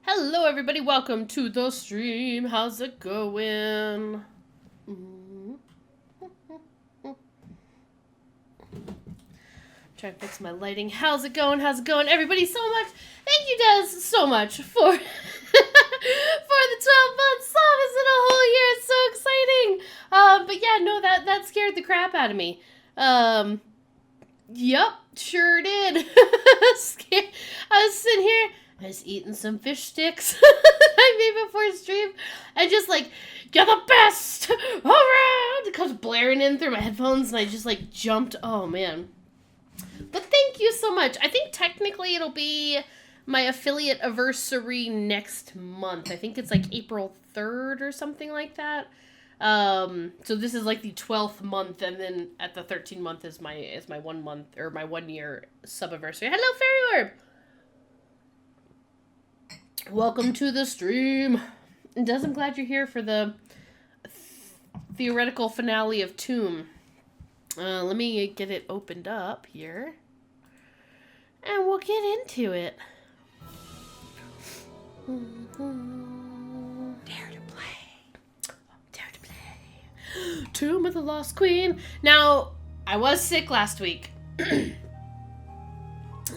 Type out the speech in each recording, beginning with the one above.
Hello everybody, welcome to the stream. How's it going? Trying to fix my lighting. How's it going? How's it going? Everybody, so much. Thank you, Des, so much for for the 12 months service in a whole year. It's so exciting. But yeah, no, that scared the crap out of me. Yep, sure did. Scared. I was sitting here. I was eating some fish sticks I made before stream. I just like, you're the best around. It comes blaring in through my headphones and I just like jumped. Oh man. But thank you so much. I think technically it'll be my affiliate anniversary next month. I think it's like April 3rd or something like that. So this is like the 12th month, and then at the 13th month is my 1 month or my 1 year sub-anniversary. Hello, Fairy Orb! Welcome to the stream. And Des, I'm glad you're here for the theoretical finale of Tomb. Let me get it opened up here. And we'll get into it. Dare to play. Dare to play. Tomb of the Lost Queen. Now, I was sick last week.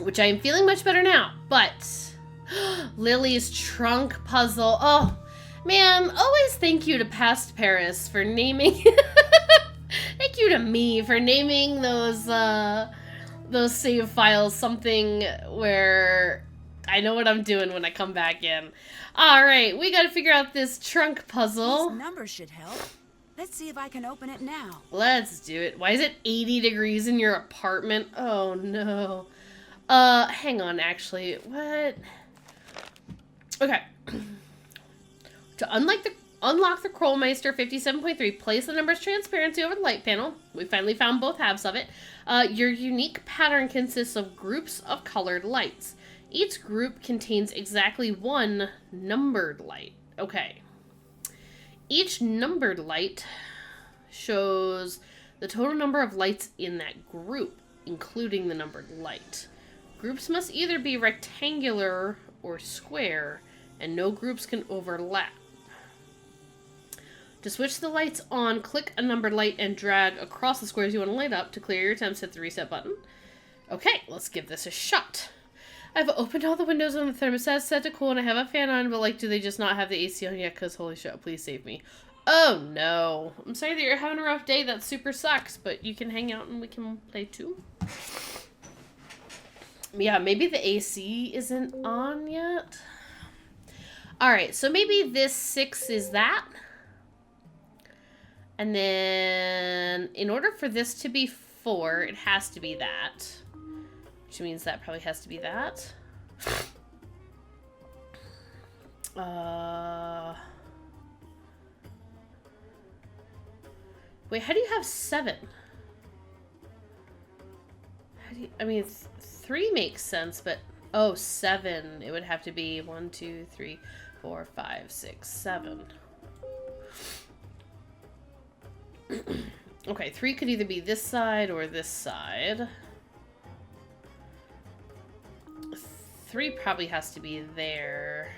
Which I am feeling much better now. But Lily's trunk puzzle. Oh, man, always thank you to Past Paris for naming... Thank you to me for naming those save files something where I know what I'm doing when I come back in. Alright, we gotta figure out this trunk puzzle. These numbers should help. Let's see if I can open it now. Let's do it. Why is it 80 degrees in your apartment? Oh no. Hang on, actually. What? Okay. To unlock the Krollmeister 57.3, place the number's transparency over the light panel. We finally found both halves of it. Your unique pattern consists of groups of colored lights. Each group contains exactly one numbered light. Okay. Each numbered light shows the total number of lights in that group, including the numbered light. Groups must either be rectangular or square, and no groups can overlap. To switch the lights on, click a numbered light and drag across the squares you want to light up. To clear your attempts, hit the reset button. Okay, let's give this a shot. I've opened all the windows on the thermostat, set to cool, and I have a fan on, but like, do they just not have the AC on yet? Because holy shit, please save me. Oh no. I'm sorry that you're having a rough day. That super sucks, but you can hang out and we can play too. Yeah, maybe the AC isn't on yet. Alright, so maybe this 6 is that. And then, in order for this to be 4, it has to be that. Which means that probably has to be that. Wait, how do you have 7? How do you, I mean, 3 makes sense, but... Oh, 7. It would have to be 1, 2, 3, 4, 5, 6, 7. Okay, 3 could either be this side or this side. 3 probably has to be there.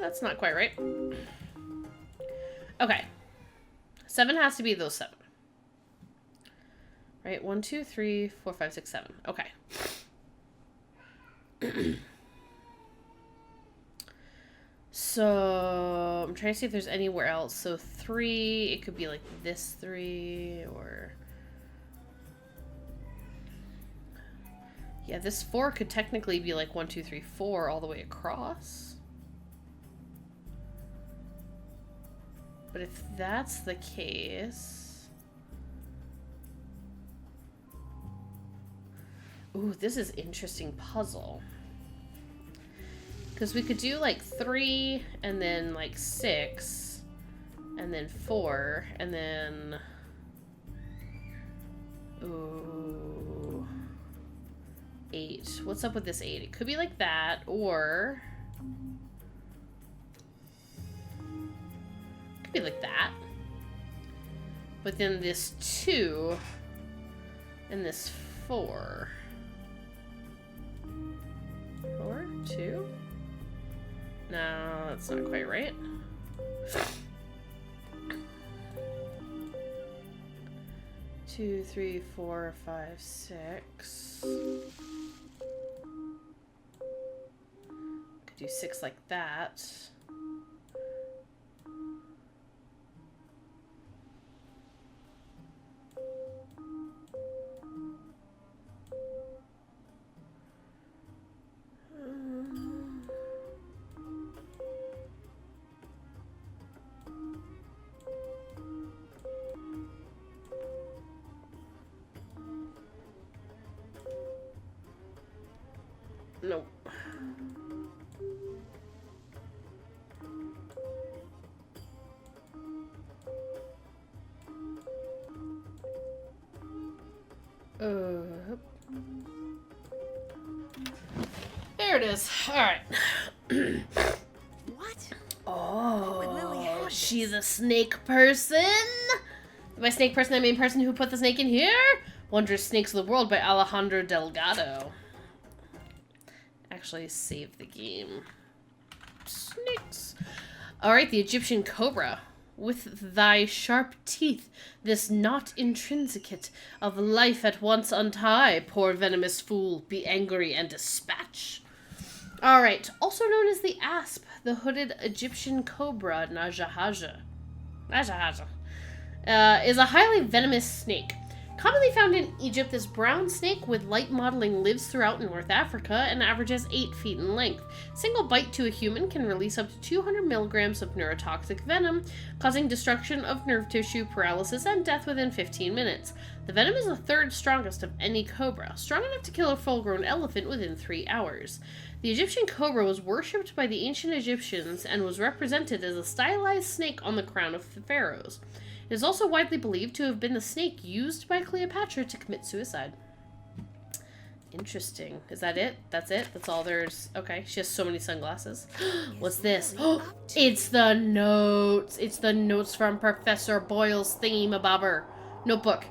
That's not quite right. Okay. 7 has to be those 7. Right? 1, 2, 3, 4, 5, 6, 7. Okay. So, I'm trying to see if there's anywhere else. So, 3, it could be like this 3, or... Yeah, this 4 could technically be like 1, 2, 3, 4 all the way across. But if that's the case... Ooh, this is interesting puzzle. Because we could do like 3, and then like 6, and then 4, and then... Ooh... 8. What's up with this 8? It could be like that, or... It could be like that. But then this 2, and this 4. 4, 2? No, that's not quite right. 2, 3, 4, 5, 6. Could do 6 like that. Nope. There it is. All right. What? Oh, she's a snake person? By snake person, I mean person who put the snake in here? Wondrous Snakes of the World by Alejandro Delgado. Actually, save the game. Snakes. Alright, the Egyptian cobra. With thy sharp teeth, this knot intrinsicate of life at once untie, poor venomous fool, be angry and dispatch. Alright, also known as the asp, the hooded Egyptian cobra, Najahaja, is a highly venomous snake. Commonly found in Egypt, this brown snake with light mottling lives throughout North Africa and averages 8 feet in length. Single bite to a human can release up to 200 milligrams of neurotoxic venom, causing destruction of nerve tissue, paralysis, and death within 15 minutes. The venom is the third strongest of any cobra, strong enough to kill a full-grown elephant within 3 hours. The Egyptian cobra was worshipped by the ancient Egyptians and was represented as a stylized snake on the crown of the pharaohs. It is also widely believed to have been the snake used by Cleopatra to commit suicide. Interesting. Is that it? That's it? That's all there's... Okay, she has so many sunglasses. What's this? Oh, it's the notes. It's the notes from Professor Boyle's thingy-mabobber notebook.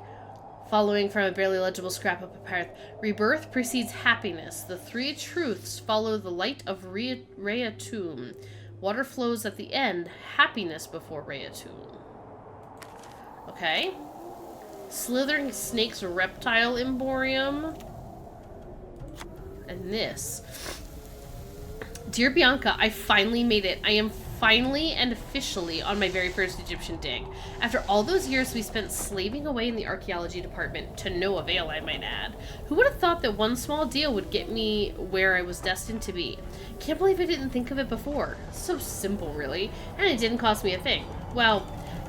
Following from a barely legible scrap of papyrus. Rebirth precedes happiness. The 3 truths follow the light of Reatum. Water flows at the end. Happiness before Reatum. Okay. Slithering Snake's Reptile Emborium. And this. Dear Bianca, I finally made it. I am finally and officially on my very first Egyptian dig. After all those years we spent slaving away in the archaeology department, to no avail I might add. Who would have thought that one small deal would get me where I was destined to be? Can't believe I didn't think of it before. So simple, really. And it didn't cost me a thing. Well,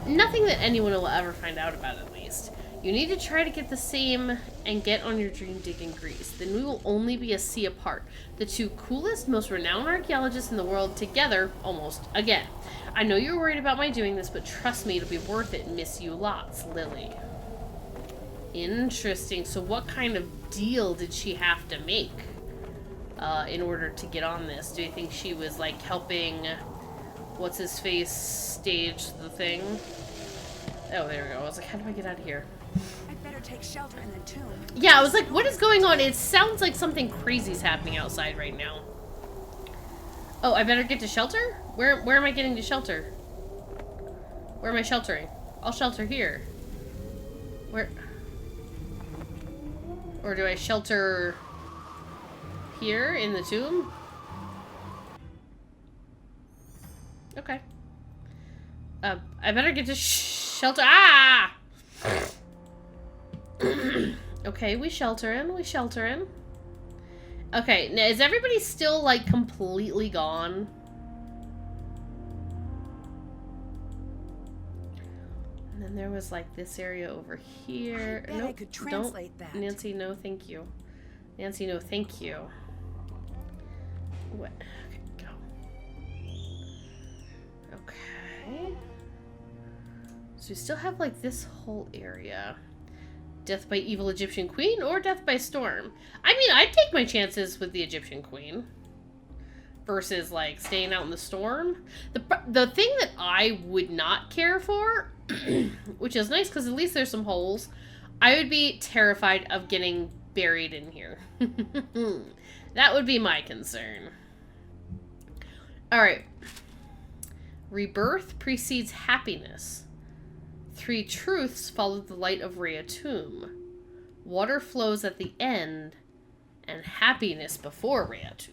nothing that anyone will ever find out about, at least. You need to try to get the same and get on your dream dig in Greece. Then we will only be a sea apart. The 2 coolest, most renowned archaeologists in the world together, almost, again. I know you're worried about my doing this, but trust me, it'll be worth it. Miss you lots, Lily. Interesting. So what kind of deal did she have to make in order to get on this? Do you think she was, like, helping... What's-his-face stage the thing? Oh, there we go. I was like, how do I get out of here? I'd better take shelter in the tomb. Yeah, I was like, what is going on? It sounds like something crazy's happening outside right now. Oh, I better get to shelter? Where am I getting to shelter? Where am I sheltering? I'll shelter here. Where? Or do I shelter here in the tomb? Okay. I better get to shelter. Ah! Okay, we shelter in. Okay, now is everybody still, like, completely gone? And then there was, like, this area over here. I bet I could translate that. Nancy, no thank you. Nancy, no thank you. What? Okay, go. Okay. So we still have, like, this whole area. Death by evil Egyptian queen or death by storm? I mean, I'd take my chances with the Egyptian queen. Versus, like, staying out in the storm. The thing that I would not care for, which is nice because at least there's some holes, I would be terrified of getting buried in here. That would be my concern. Alright. Rebirth precedes happiness. 3 truths follow the light of Reatum. Water flows at the end, and happiness before Reatum.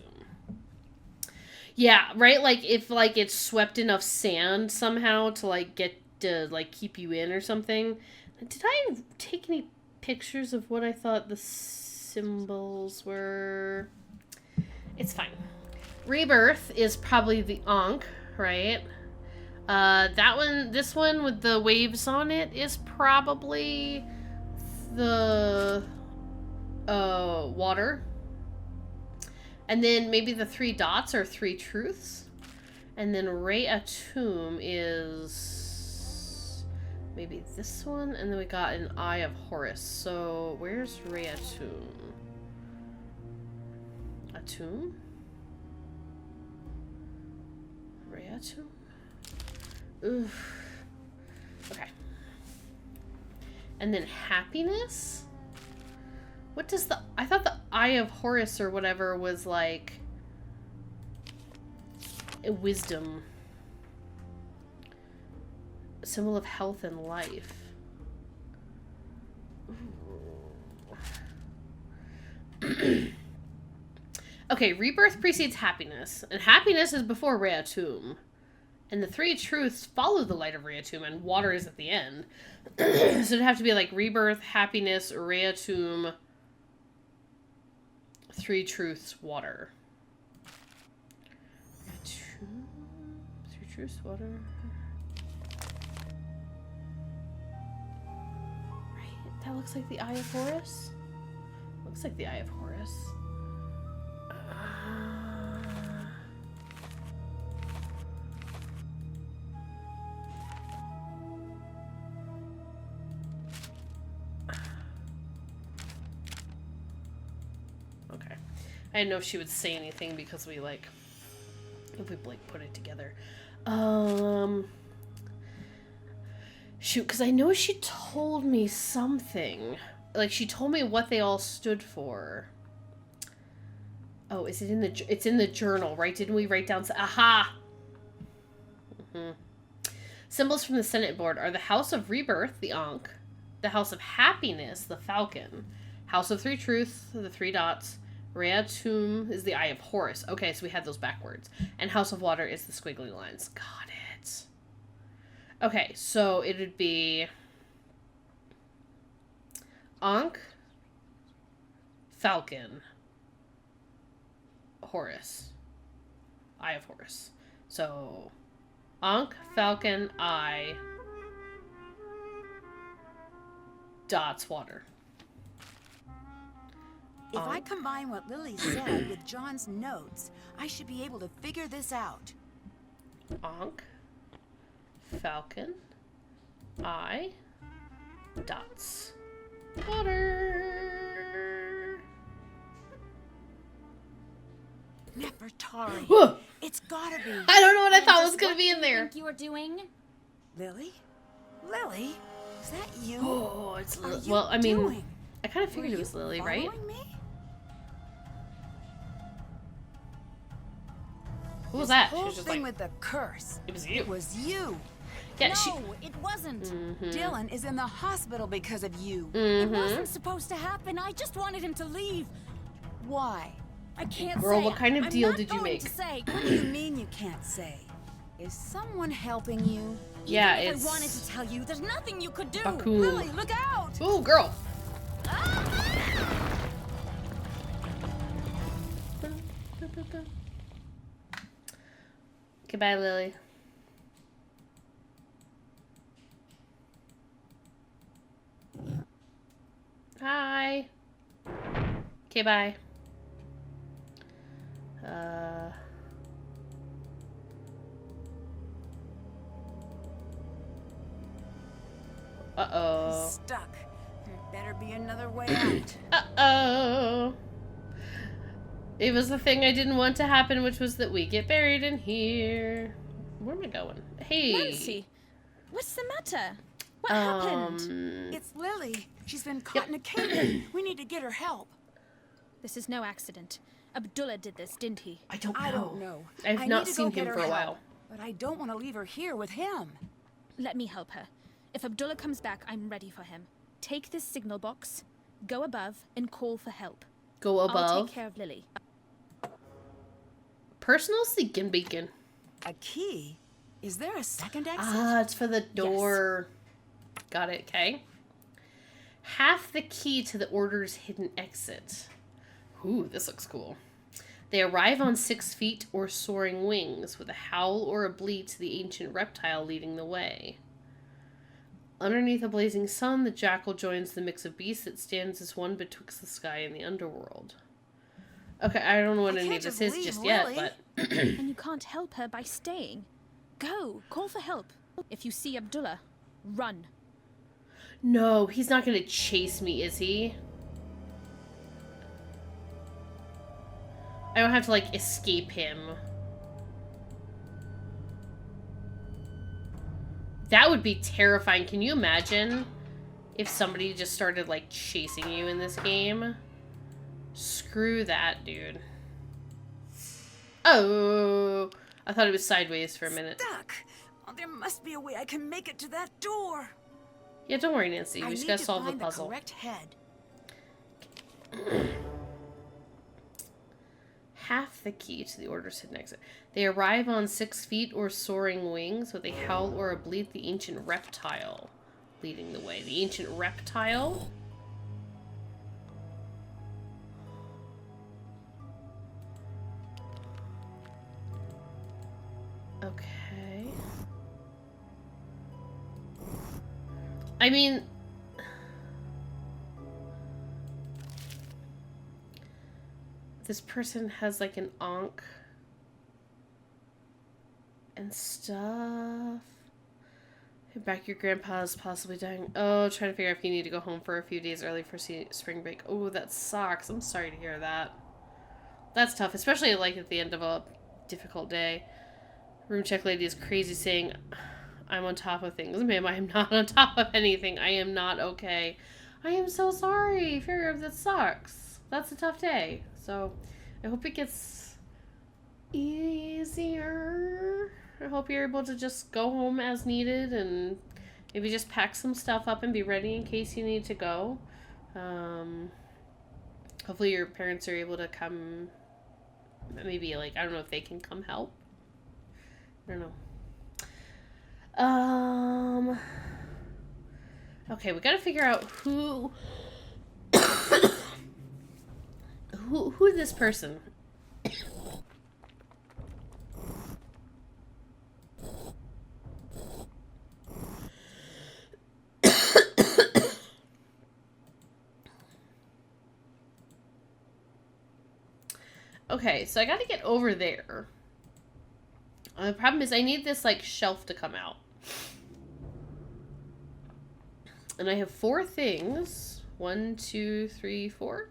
Yeah, right? Like, if, like, it's swept enough sand somehow to, like, get to, like, keep you in or something. Did I take any pictures of what I thought the symbols were? It's fine. Rebirth is probably the Ankh, right? That one, this one with the waves on it is probably the, water. And then maybe the 3 dots are 3 truths. And then Reatum is maybe this one. And then we got an Eye of Horus. So where's Reatum? Atum? Reatum? Oof. Okay. And then happiness? What does the... I thought the Eye of Horus or whatever was like... a wisdom. A symbol of health and life. Okay, rebirth precedes happiness. And happiness is before Reatum. And the 3 truths follow the light of Reatum, and water is at the end. So it'd have to be like rebirth, happiness, Reatum, 3 truths, water. 3 truths, water. Right, that looks like the Eye of Horus. Looks like the Eye of Horus. Okay. I didn't know if she would say anything because we, like, if we, like, put it together. Shoot, because I know she told me something. Like, she told me what they all stood for. Oh, is it in the... It's in the journal, right? Didn't we write down... Aha! Symbols from the Senate board are the House of Rebirth, the Ankh. The House of Happiness, the Falcon. House of 3 Truths, the 3 dots. Reatum is the Eye of Horus. Okay, so we had those backwards. And House of Water is the squiggly lines. Got it. Okay, so it would be... Ankh. Falcon. Horus. Eye of Horus. So, Ankh, Falcon, Eye, dots, water. If I combine what Lily said with John's notes, I should be able to figure this out. Ankh, Falcon, Eye, dots, water. Nefertari. Whoa. It's gotta be. I don't know what I thought was gonna be in there. Think you were doing? Lily? Lily? Is that you? Oh, it's What are you well. I mean, doing? I kind of Were figured it you was Lily, right? following me? Who was that? She Whole was just thing like, with the curse. it was you. It was you. Yeah, no, she. it wasn't. Dylan is in the hospital because of you. It wasn't supposed to happen. I just wanted him to leave. Why? I can't Girl, say. what kind of I'm deal not did you going make? To say. What do you mean you can't say? Is someone helping you? Yeah, Even if it's. I wanted to tell you, there's nothing you could do. Bakum. Lily, look out! Ooh, girl. Goodbye, Lily. Hi. Okay, bye. Uh-oh. Stuck. There better be another way out. Uh-oh. It was the thing I didn't want to happen, which was that we get buried in here. Where am I going? Hey. Nancy, what's the matter? What happened? It's Lily. She's been caught in a cave. We need to get her help. This is no accident. Abdullah did this, didn't he? I don't know. I don't know. I've I not need to seen go get him her for a help, while. but I don't want to leave her here with him. Let me help her. If Abdullah comes back, I'm ready for him. Take this signal box, go above, and call for help. Go I'll above. take care of Lily. Personal seeking beacon. A key? Is there a second exit? Ah, it's for the door. Got it, okay. Half the key to the Order's hidden exit. Ooh, this looks cool. They arrive on 6 feet or soaring wings, with a howl or a bleat to the ancient reptile leading the way. Underneath a blazing sun, the jackal joins the mix of beasts that stands as one betwixt the sky and the underworld. Okay, I don't know what any of this is just yet, but... And you can't help her by staying. Go, call for help. If you see Abdullah, run. No, he's not gonna chase me, is he? I don't have to, like, escape him. That would be terrifying. Can you imagine if somebody just started, like, chasing you in this game? Screw that, dude. Oh, I thought it was sideways for a minute. Stuck. Oh, there must be a way I can make it to that door. Yeah, don't worry, Nancy. We just gotta solve the puzzle. Correct head. Half the key to the Order's hidden exit. They arrive on 6 feet or soaring wings with a howl or a bleat, the ancient reptile leading the way. The ancient reptile? Okay. I mean... This person has like an ankh and stuff. Back, your grandpa's possibly dying. Oh, trying to figure out if you need to go home for a few days early for spring break. Oh, that sucks. I'm sorry to hear that. That's tough, especially like at the end of a difficult day. Room check lady is crazy saying, I'm on top of things. Ma'am, I am not on top of anything. I am not okay. I am so sorry. That sucks. That's a tough day. So, I hope it gets easier. I hope you're able to just go home as needed and maybe just pack some stuff up and be ready in case you need to go. Hopefully your parents are able to come, maybe like, I don't know if they can come help. I don't know. Okay, we gotta figure out who this person. Okay, so I gotta get over there. The problem is I need this, like, shelf to come out. And I have 4 things. 1, 2, 3, 4.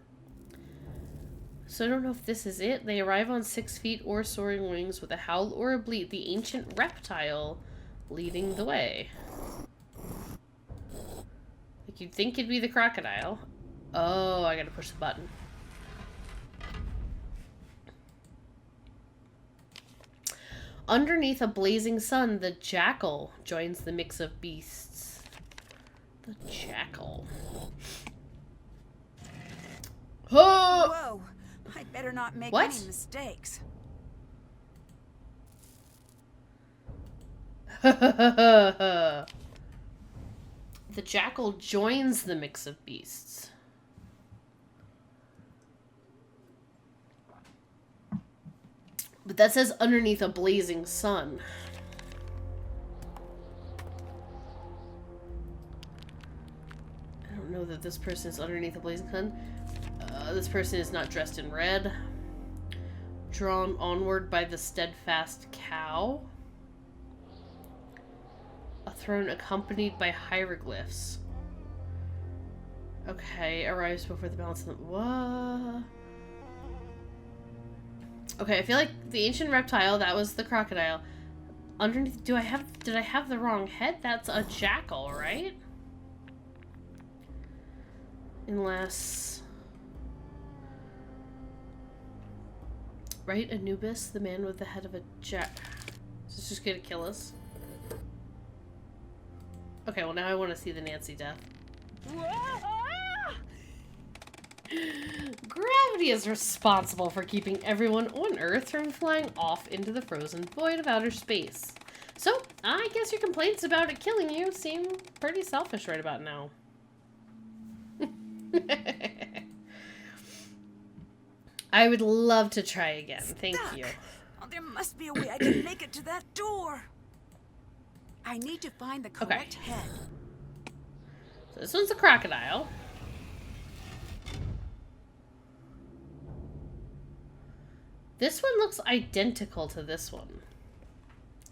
So I don't know if this is it. They arrive on 6 feet or soaring wings with a howl or a bleat, the ancient reptile leading the way. Like, you'd think it'd be the crocodile. Oh, I gotta push the button. Underneath a blazing sun, the jackal joins the mix of beasts. The jackal. Oh! Whoa! I better not make What? any mistakes. The jackal joins the mix of beasts. But that says underneath a blazing sun. I don't know that this person is underneath a blazing sun. This person is not dressed in red. Drawn onward by the steadfast cow. A throne accompanied by hieroglyphs. Okay, arrives before the balance of the... What? Okay, I feel like the ancient reptile, that was the crocodile. underneath, did I have the wrong head? That's a jackal, right? Unless... Right? Anubis, the man with the head of a jack. Is this just gonna kill us? Okay, well now I want to see the Nancy death. Gravity is responsible for keeping everyone on Earth from flying off into the frozen void of outer space. So, I guess your complaints about it killing you seem pretty selfish right about now. I would love to try again. Thank you. Oh, there must be a way I can make it to that door. I need to find the correct head. So this one's a crocodile. This one looks identical to this one.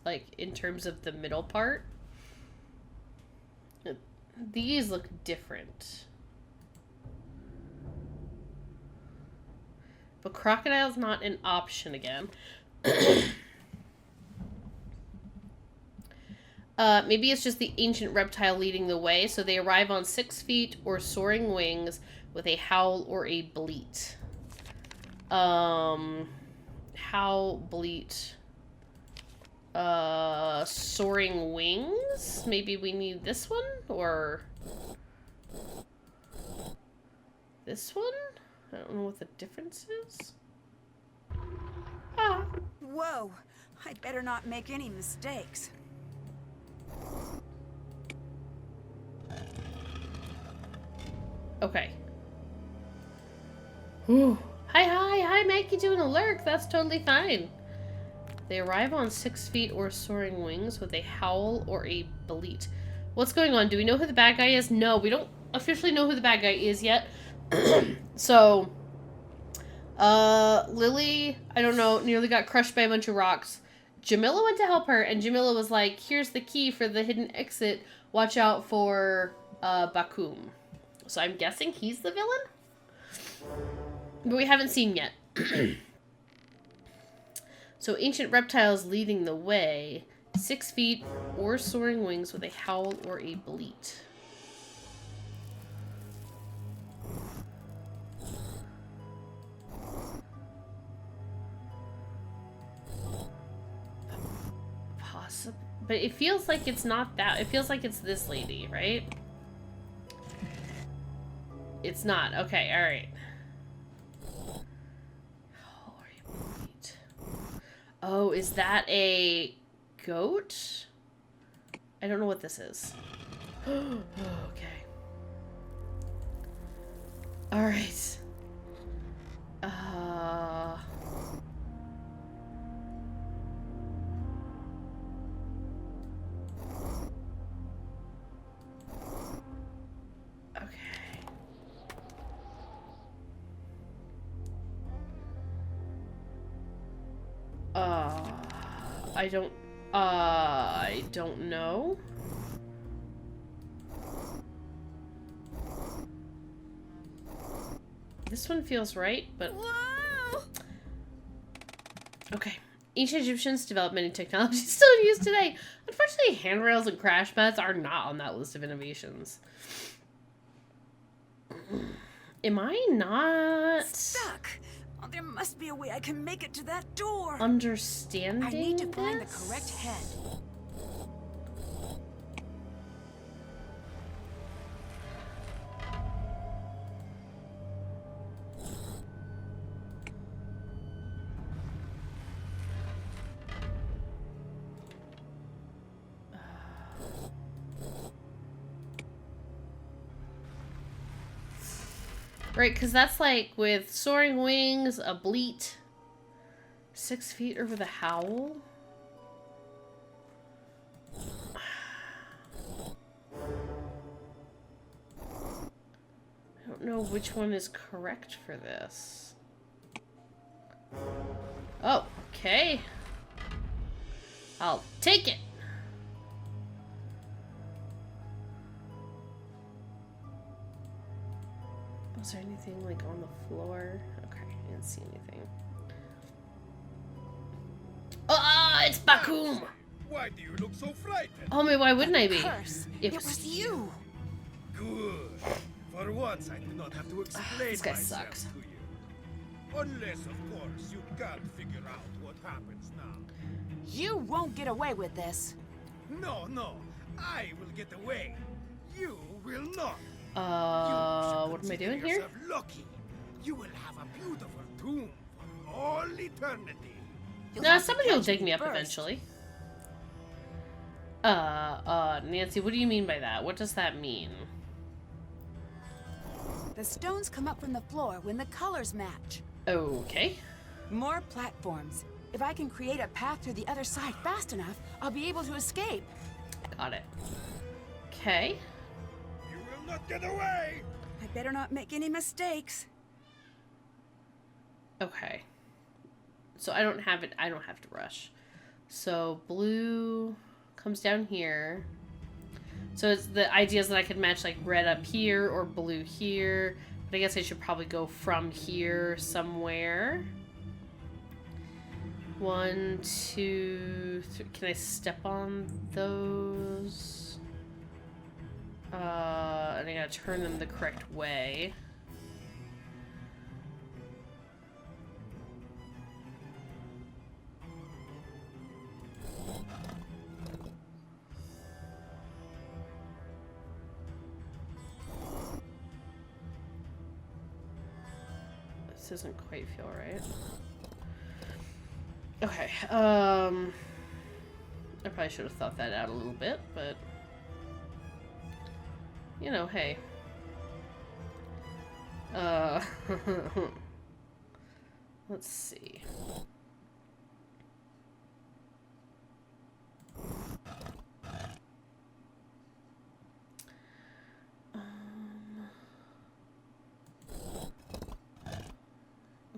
Like, in terms of the middle part. These look different. But crocodile's not an option again. Maybe it's just the ancient reptile leading the way. So they arrive on 6 feet or soaring wings with a howl or a bleat. Howl, bleat. Soaring wings? Maybe we need this one? Or this one? I don't know what the difference is. Ah. Whoa, I'd better not make any mistakes. Okay. Whew. Hi, Mike, you doing a lurk? That's totally fine. They arrive on 6 feet or soaring wings with a howl or a bleat. What's going on? Do we know who the bad guy is? No, we don't officially know who the bad guy is yet. So, Lily, I don't know, nearly got crushed by a bunch of rocks. Jamila went to help her, and Jamila was like, here's the key for the hidden exit. Watch out for, Bakum. So I'm guessing he's the villain? But we haven't seen yet. So ancient reptiles leading the way. 6 feet or soaring wings with a howl or a bleat. But it feels like it's not that. It feels like it's this lady, right? It's not. Okay, alright. Oh, is that a goat? I don't know what this is. Okay. Alright. I don't know. This one feels right, but... Whoa! Okay. Ancient Egyptians developed many technologies still in use today. Unfortunately, handrails and crash pads are not on that list of innovations. Am I not... Stuck! Oh, there must be a way I can make it to that door. understanding I need to find the this? correct head. Right, because that's like with soaring wings, a bleat, 6 feet over the howl. I don't know which one is correct for this. Oh, okay. I'll take it. Was there anything like on the floor? Okay, I didn't see anything. Ah, it's Bakum! Why do you look so frightened? Oh, man, why wouldn't I be? Curse. If- It was you. Good. For once, I do not have to explain This guy myself sucks. to you. Unless, of course, you can't figure out what happens now. You won't get away with this. No, no. I will get away. You will not. What am I doing here? Yourself lucky. You will have a beautiful tomb for all eternity. You'll Nah, have to somebody will catch dig me up first. eventually. Nancy, what do you mean by that? What does that mean? The stones come up from the floor when the colors match. Okay. More platforms. If I can create a path to the other side fast enough, I'll be able to escape. Got it. Okay. You will not get away. I better not make any mistakes. Okay. So I don't have it. I don't have to rush. So blue comes down here. So it's the idea is that I could match like red up here or blue here. But I guess I should probably go from here somewhere. 1, 2, 3. Can I step on those? And I gotta turn them the correct way. This doesn't quite feel right. Okay, I probably should have thought that out a little bit, but you know, hey. Let's see.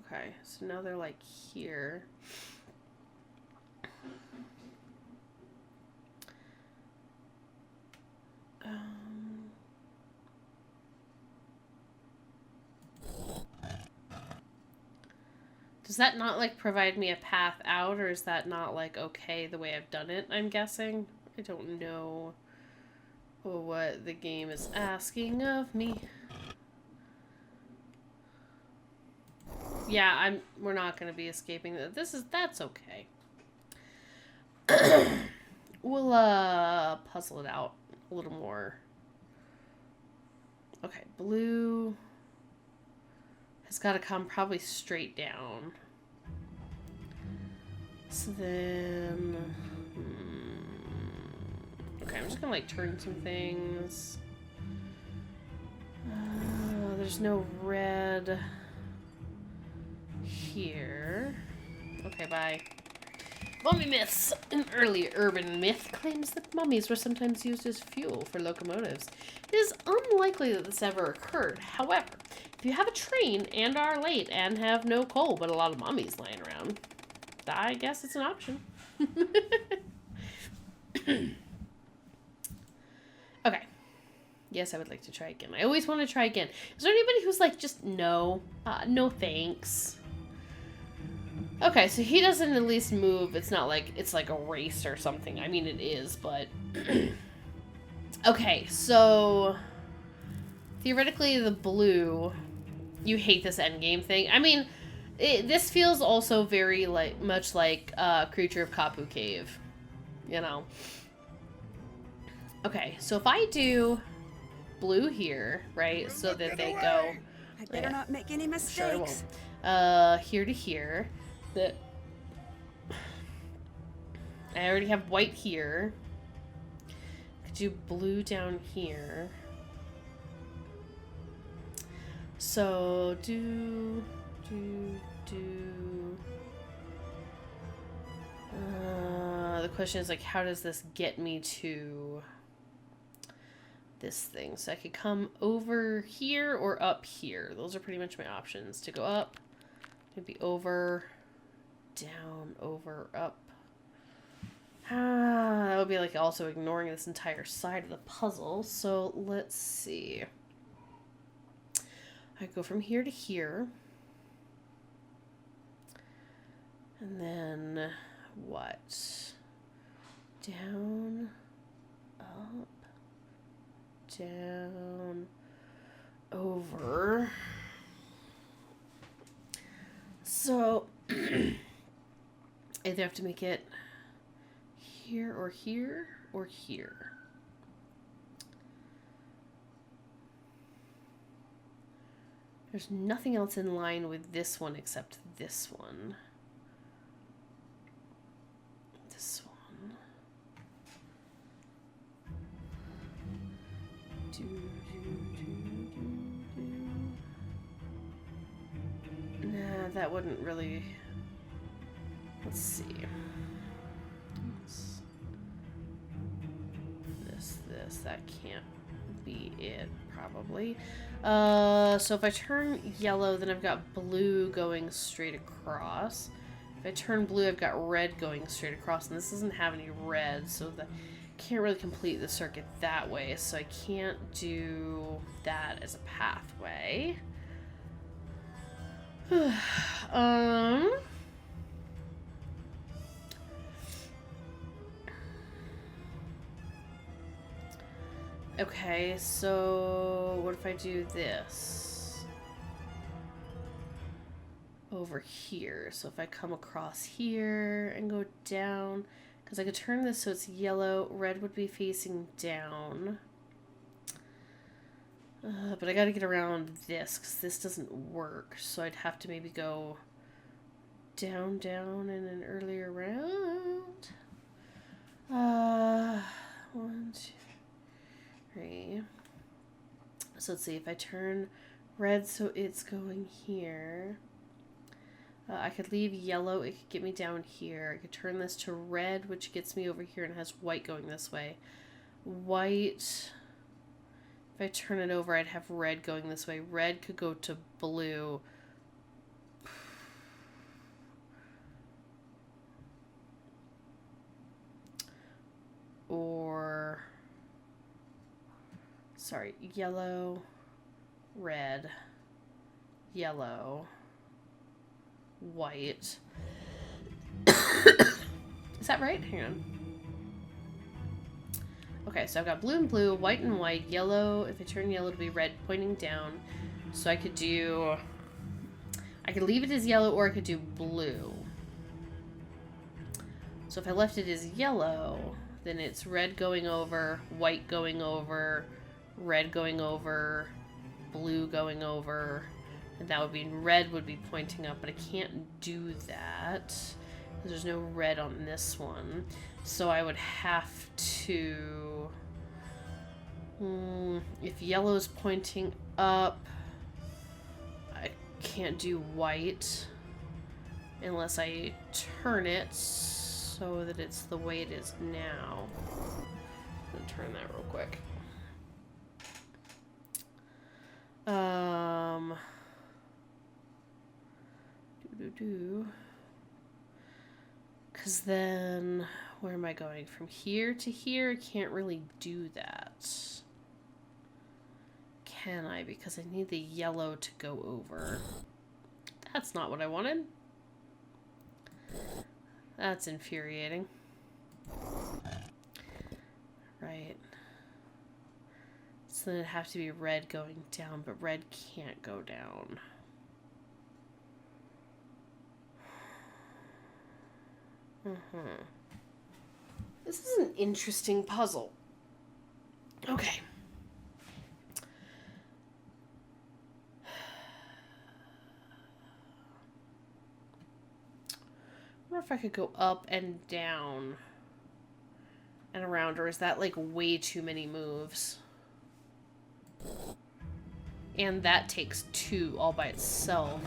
Okay, so now they're like here. Does that not like provide me a path out, or is that not like okay the way I've done it? I'm guessing. I don't know what the game is asking of me. Yeah, we're not going to be escaping that. That's okay. We'll puzzle it out a little more. Okay, blue has got to come probably straight down. So then okay, I'm just gonna like turn some things. There's no red here. Okay, bye. Mummy myths. An early urban myth claims that mummies were sometimes used as fuel for locomotives. It is unlikely that this ever occurred. However, if you have a train and are late and have no coal but a lot of mummies laying around, I guess it's an option. Okay. Yes, I would like to try again. I always want to try again. Is there anybody who's like, just no? No thanks. Okay, so he doesn't at least move. It's not like it's like a race or something. I mean, it is, but... Okay, so... Theoretically, the blue... You hate this endgame thing. I mean, this feels also very much like Creature of Kapu Cave. You know? Okay, so if I do blue here, right, so that they go... I better not make any mistakes. Sure I won't. Here to here. I already have white here. Could do blue down here. So do. The question is like, how does this get me to this thing? So I could come over here or up here. Those are pretty much my options. To go up, maybe over, down, over, up. That would be like also ignoring this entire side of the puzzle. So let's see. I go from here to here. And then what? Down, up, down, over. So, either have to make it here or here or here. There's nothing else in line with this one except this one. This one. Nah, that wouldn't really... Let's see. This, that can't be it, probably. So if I turn yellow, then I've got blue going straight across. If I turn blue, I've got red going straight across, and this doesn't have any red, so that can't really complete the circuit that way, so I can't do that as a pathway. Okay, so what if I do this over here? So if I come across here and go down, because I could turn this so it's yellow, red would be facing down. But I gotta get around this because this doesn't work. So I'd have to maybe go down, down in an earlier round. 1, 2, 3. So let's see, if I turn red so it's going here. I could leave yellow, it could get me down here. I could turn this to red, which gets me over here and has white going this way. White, if I turn it over, I'd have red going this way. Red could go to blue. Or, sorry, yellow, red, yellow, white. Is that right? Hang on. Okay, so I've got blue and blue, white and white, yellow. If I turn yellow to be red, pointing down. So I could do... I could leave it as yellow or I could do blue. So if I left it as yellow, then it's red going over, white going over, red going over, blue going over. And that would be red would be pointing up, but I can't do that because there's no red on this one. So I would have to, if yellow is pointing up, I can't do white unless I turn it so that it's the way it is now. I'm gonna turn that real quick. Because then, where am I going? From here to here? I can't really do that. Can I? Because I need the yellow to go over. That's not what I wanted. That's infuriating. Right. So then it'd have to be red going down, but red can't go down. This is an interesting puzzle. Okay. I wonder if I could go up and down and around, or is that like way too many moves? And that takes 2 all by itself.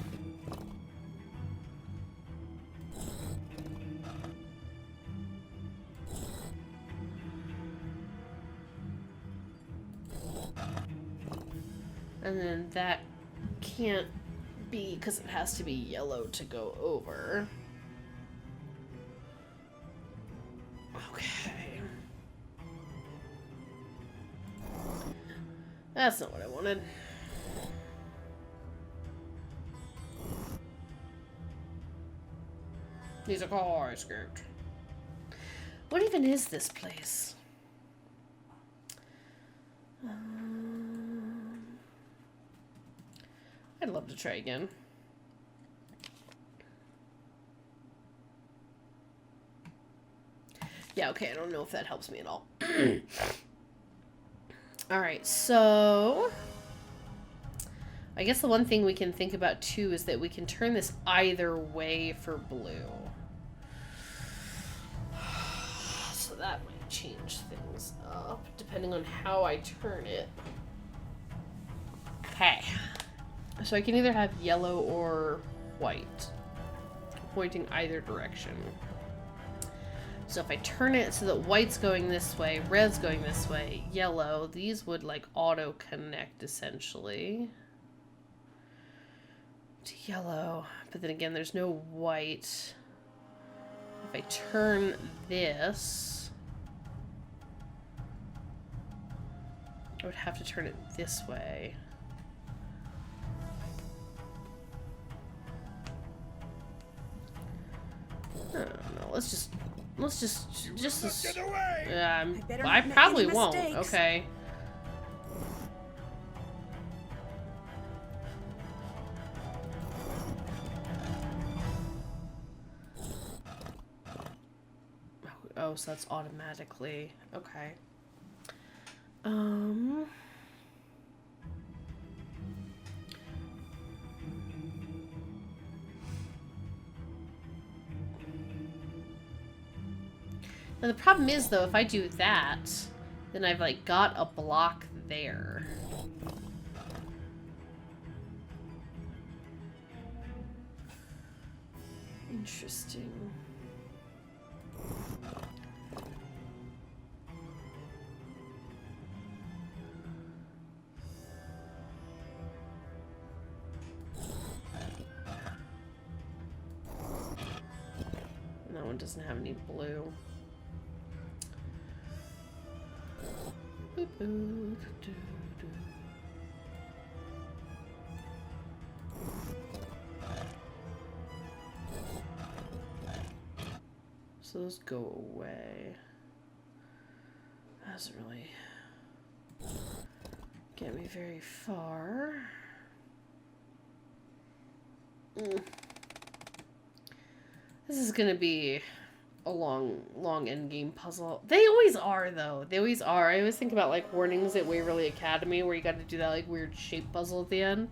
And then that can't be because it has to be yellow to go over. Okay. That's not what I wanted. These are car script. What even is this place? I'd love to try again. Yeah, okay, I don't know if that helps me at all. Alright, so... I guess the one thing we can think about, too, is that we can turn this either way for blue. So that might change things up, depending on how I turn it. Okay. So I can either have yellow or white, pointing either direction. So if I turn it so that white's going this way, red's going this way, yellow, these would like auto-connect essentially to yellow. But then again, there's no white. If I turn this, I would have to turn it this way. I don't know. Let's just Get away! I probably won't. Okay. Oh, so that's automatically okay. Now the problem is, though, if I do that, then I've, like, got a block there. Interesting. And that one doesn't have any blue. So those go away. That doesn't really get me very far. This is gonna be a long end game puzzle. They always are, though. They always are. I always think about, like, Warnings at Waverly Academy, where you got to do that, like, weird shape puzzle at the end.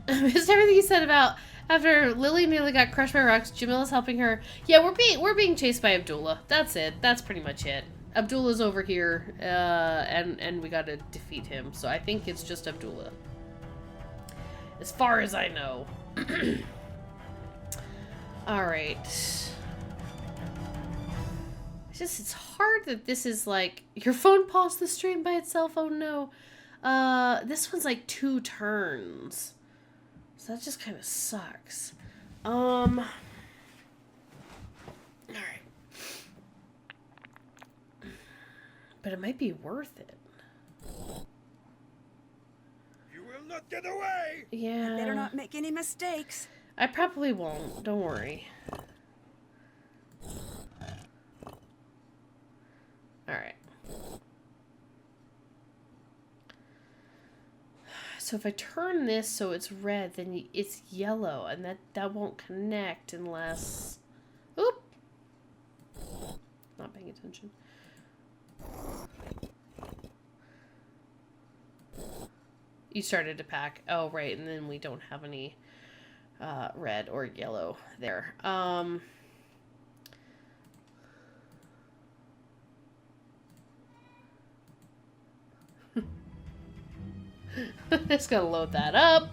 I missed everything you said about after Lily nearly got crushed by rocks, Jamila's helping her. Yeah, we're being chased by Abdullah. That's it. That's pretty much it. Abdullah's over here, and we gotta defeat him. So I think it's just Abdullah. As far as I know. Alright. It's hard that this is like... Your phone paused the stream by itself? Oh no. This one's like 2 turns. So that just kind of sucks. Alright. But it might be worth it. You will not get away! Yeah. I better not make any mistakes. I probably won't. Don't worry. Alright. So if I turn this so it's red, then it's yellow, and that won't connect unless... Oop! Not paying attention. You started to pack. Oh, right, and then we don't have any... red or yellow there. Just gonna load that up,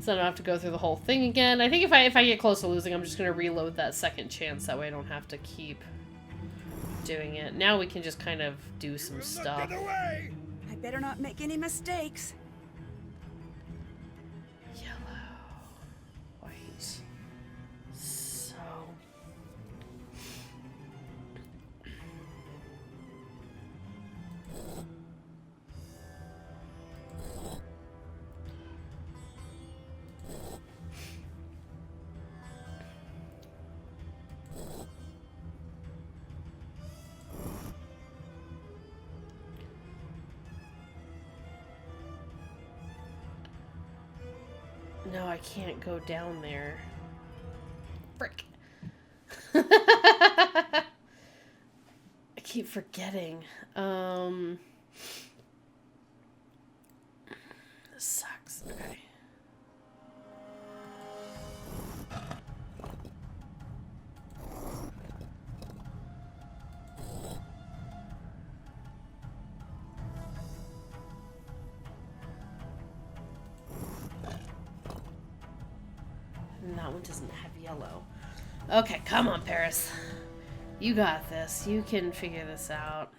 so I don't have to go through the whole thing again. I think if I get close to losing, I'm just gonna reload that second chance. That way I don't have to keep doing it. Now we can just kind of do some stuff. Get away! I better not make any mistakes. No, I can't go down there. Frick. I keep forgetting. This sucks. Okay. And that one doesn't have yellow. Okay, come on, Paris. You got this. You can figure this out.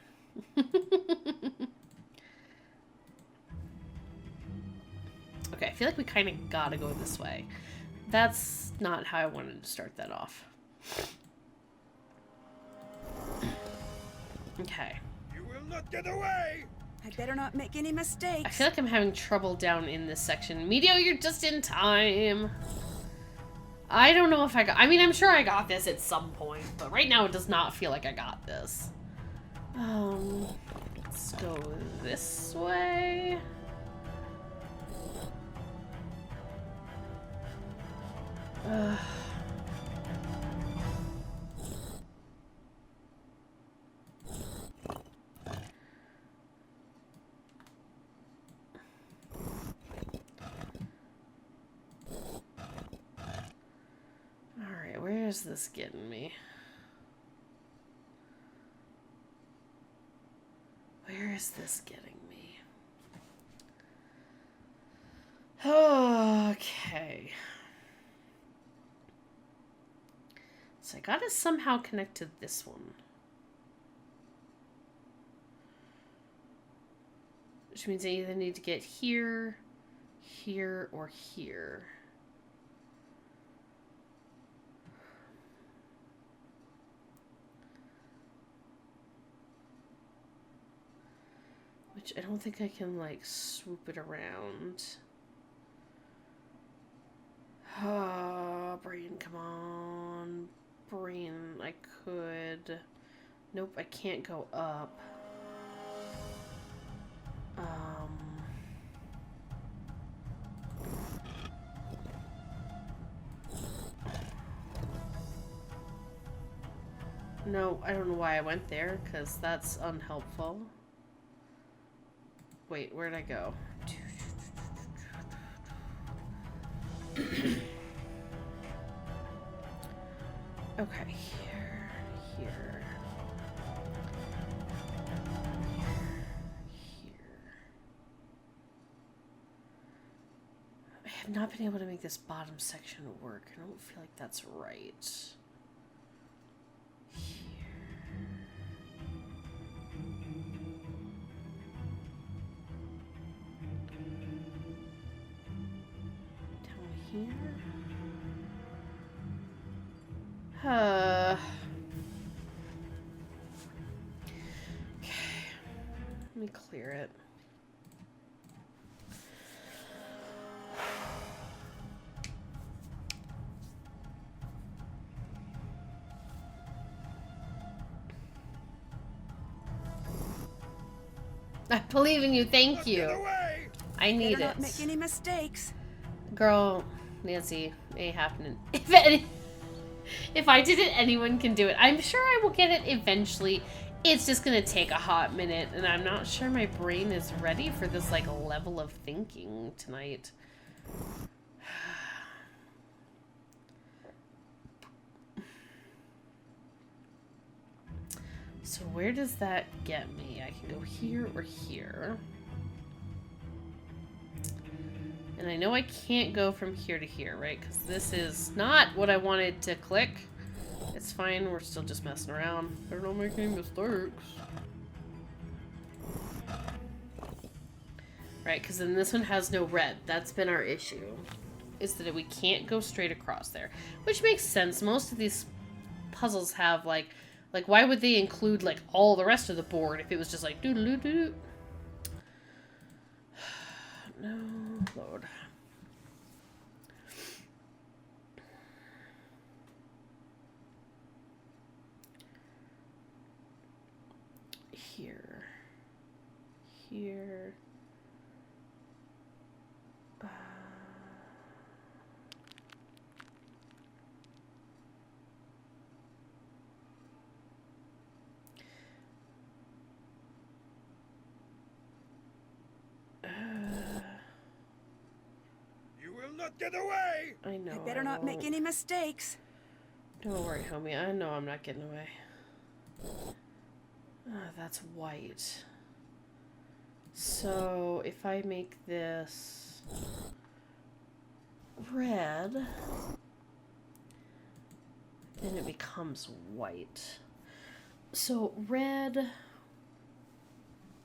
Okay, I feel like we kind of gotta go this way. That's not how I wanted to start that off. Okay. You will not get away! I better not make any I mistakes. feel like I'm having trouble down in this section. Medio, you're just in time. I don't know if I got... I mean, I'm sure I got this at some point, but right now it does not feel like I got this. Let's go this way. Alright, where is this getting me? Where is this getting me? Okay. So I gotta somehow connect to this one. Which means I either need to get here, here, or here. Which I don't think I can, like, swoop it around. Ah, brain, come on. Brain, I could. Nope, I can't go up. No, I don't know why I went there, because that's unhelpful. Wait, where'd I go? Okay, here, here, here. I have not been able to make this bottom section work. I don't feel like that's right. Here. Okay. Let me clear it. I believe in you. Thank Not you. get away! I need Better it. not make any mistakes. Girl, Nancy, ain't happening. If I did it, anyone can do it. I'm sure I will get it eventually. It's just gonna take a hot minute, and I'm not sure my brain is ready for this, like, level of thinking tonight. So where does that get me? I can go here or here. And I know I can't go from here to here, right? Because this is not what I wanted to click. It's fine, we're still just messing around. Better not make any mistakes. Right, because then this one has no red. That's been our issue. Is that we can't go straight across there. Which makes sense. Most of these puzzles have, like why would they include, like, all the rest of the board if it was just like, doo-doo-doo-doo? No, Lord. Here. Here. will not get away! I know. I better not make won't. any mistakes. Don't worry, homie. I know I'm not getting away. That's white. So if I make this red, then it becomes white. So red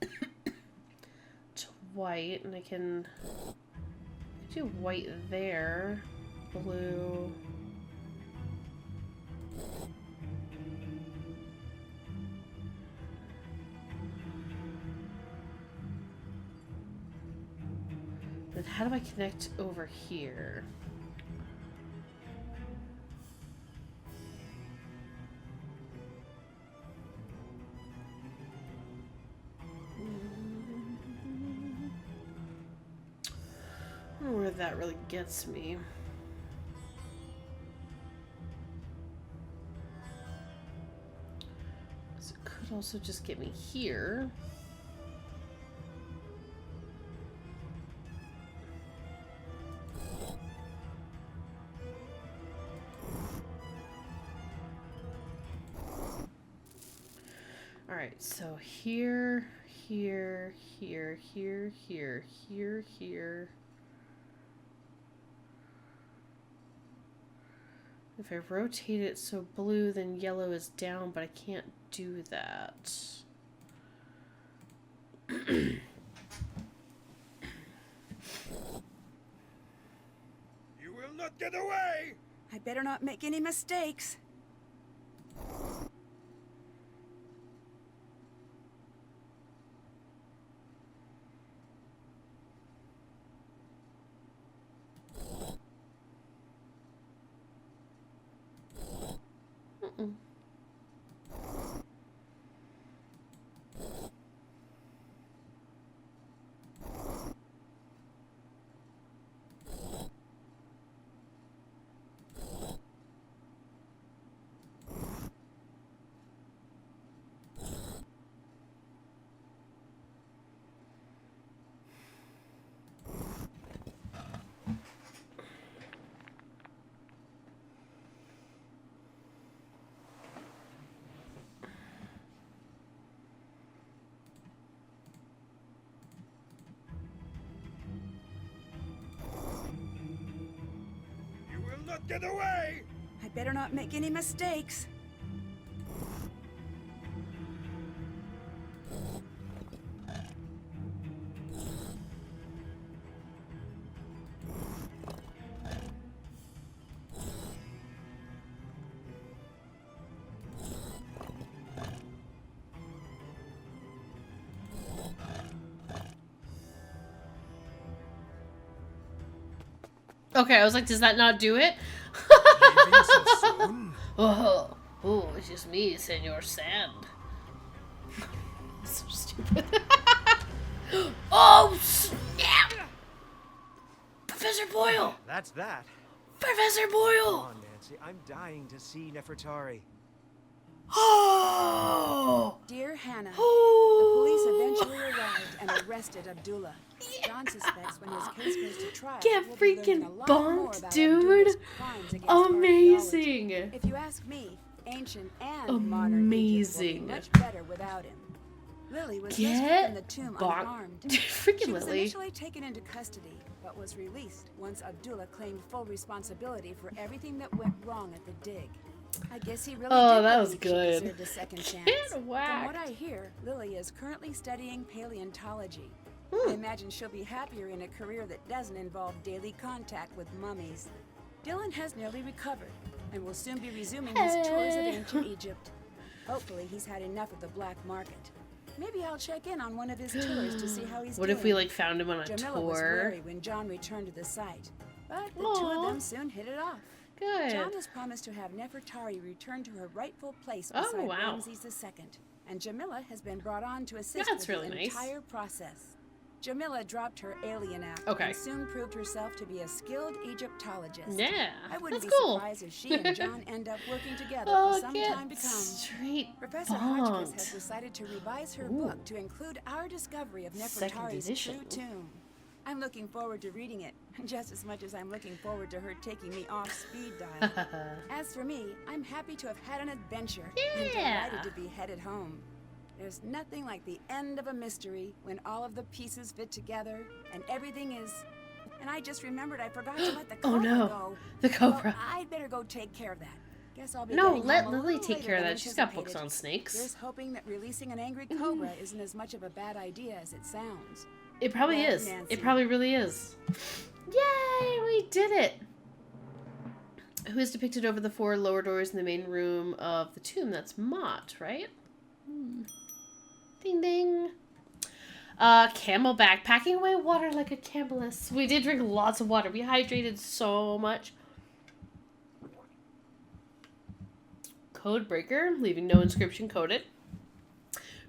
to white, and I can do white there, blue. Then how do I connect over here? I don't know where that really gets me. So it could also just get me here. Alright, so here, here, here, here, here, here, here. If I rotate it so blue, then yellow is down, but I can't do that. You will not get away! I better not make any mistakes. Mm-mm. You will not get away! I better not make any mistakes. Okay, I was like, does that not do it? Leaving so soon? Oh, it's just me, Senor Sand. So stupid. Oh, snap! Professor Boyle! That's that. Professor Come Boyle! on, Nancy. I'm dying to see Nefertari. Oh! Dear Hannah, the Oh! police eventually arrived and arrested Abdullah. John suspects when his case goes to trial, Get we'll be learning freaking a lot more bumped, about dude! Abdullah's crimes against archaeology. Amazing! If you ask me, ancient and modern Egypt will be Amazing. much better without him. Lily was rescued from the tomb bonk. unharmed. Freaking She was Lily. initially taken into custody, but was released once Abdullah claimed full responsibility for everything that went wrong at the dig. I guess he really Oh, did that was believe she good. deserved a second chance. Get From whacked. what I hear, Lily is currently studying paleontology. I imagine she'll be happier in a career that doesn't involve daily contact with mummies. Dylan has nearly recovered and will soon be resuming his tours of ancient Egypt. Hopefully he's had enough of the black market. Maybe I'll check in on one of his tours to see how he's What doing. if we like found him on a Jamila was tour? worried when John returned to the site, but the two of Aw. them soon hit it off. Good. John has promised to have Nefertari returned to her rightful place Oh, beside wow. Ramses II, and Jamila has been brought on to assist That's with really the nice. entire process. Jamila dropped her alien act Okay. and soon proved herself to be a skilled Egyptologist. Yeah, I wouldn't that's be cool. surprised if she and John end up working together Oh, for some get time to come. straight Professor Hotchkiss has bonked. decided to revise her Ooh. book to include our discovery of Second Nefertari's edition. true tomb. I'm looking forward to reading it, just as much as I'm looking forward to her taking me off speed dial. As for me, I'm happy to have had an adventure and Yeah. delighted to be headed home. There's nothing like the end of a mystery when all of the pieces fit together and everything is... And I just remembered I forgot to let the Oh, cobra no. go. The cobra. Well, I'd better go take care of that. Guess I'll be No, getting let home a Lily little take later care of than that. She's got books anticipated. on snakes. Here's hoping that releasing an angry cobra isn't as much of a bad idea as it sounds. It probably Love, is. Nancy. It probably really is. Yay, we did it. Who is depicted over the 4 lower doors in the main room of the tomb? That's Mott, right? Ding ding. Camelback, packing away water like a cameless. We did drink lots of water. We hydrated so much. Codebreaker, leaving no inscription coded.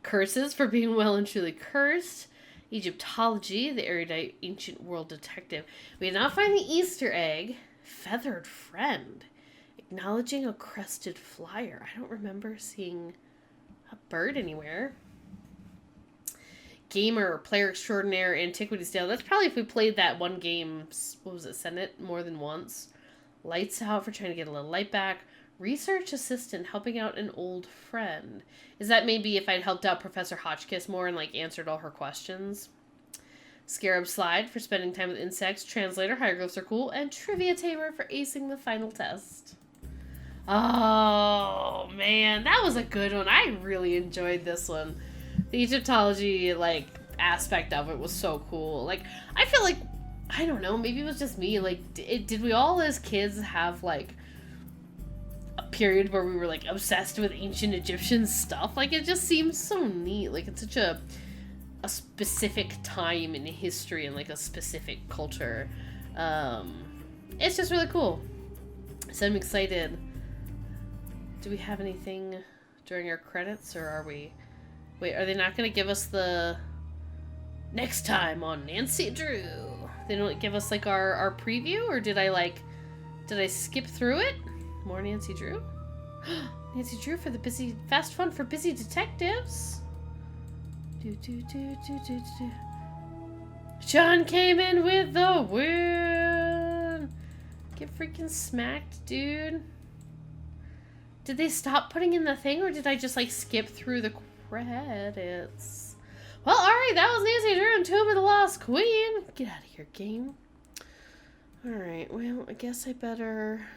Curses, for being well and truly cursed. Egyptology, the erudite ancient world detective. We did not find the Easter egg. Feathered friend. Acknowledging a crested flyer. I don't remember seeing a bird anywhere. Gamer, player extraordinaire, Antiquities Tale. That's probably if we played that one game, what was it, Senate, more than once. Lights out, for trying to get a little light back. Research assistant, helping out an old friend. Is that maybe if I'd helped out Professor Hotchkiss more and, like, answered all her questions? Scarab Slide, for spending time with insects. Translator, hieroglyphs are cool. And Trivia Tamer, for acing the final test. Oh, man. That was a good one. I really enjoyed this one. The Egyptology, like, aspect of it was so cool. Like, I feel like, I don't know, maybe it was just me. Like, did we all as kids have, like, a period where we were, like, obsessed with ancient Egyptian stuff? Like, it just seems so neat. Like, it's such a specific time in history and, like, a specific culture. It's just really cool. So I'm excited. Do we have anything during our credits, or are we... Wait, are they not going to give us the... Next time on Nancy Drew? They don't give us, like, our preview? Or did I, like... Did I skip through it? More Nancy Drew? Nancy Drew for the busy... Fast fun for busy detectives. Sean came in with the win! Get freaking smacked, dude. Did they stop putting in the thing, or did I just, like, skip through the credits? Well, alright, that was Nancy Drew and Tomb of the Lost Queen. Get out of here, game. Alright, well, I guess I better...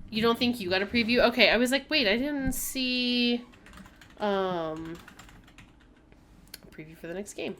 You don't think you got a preview? Okay, I was like, wait, I didn't see... preview for the next game.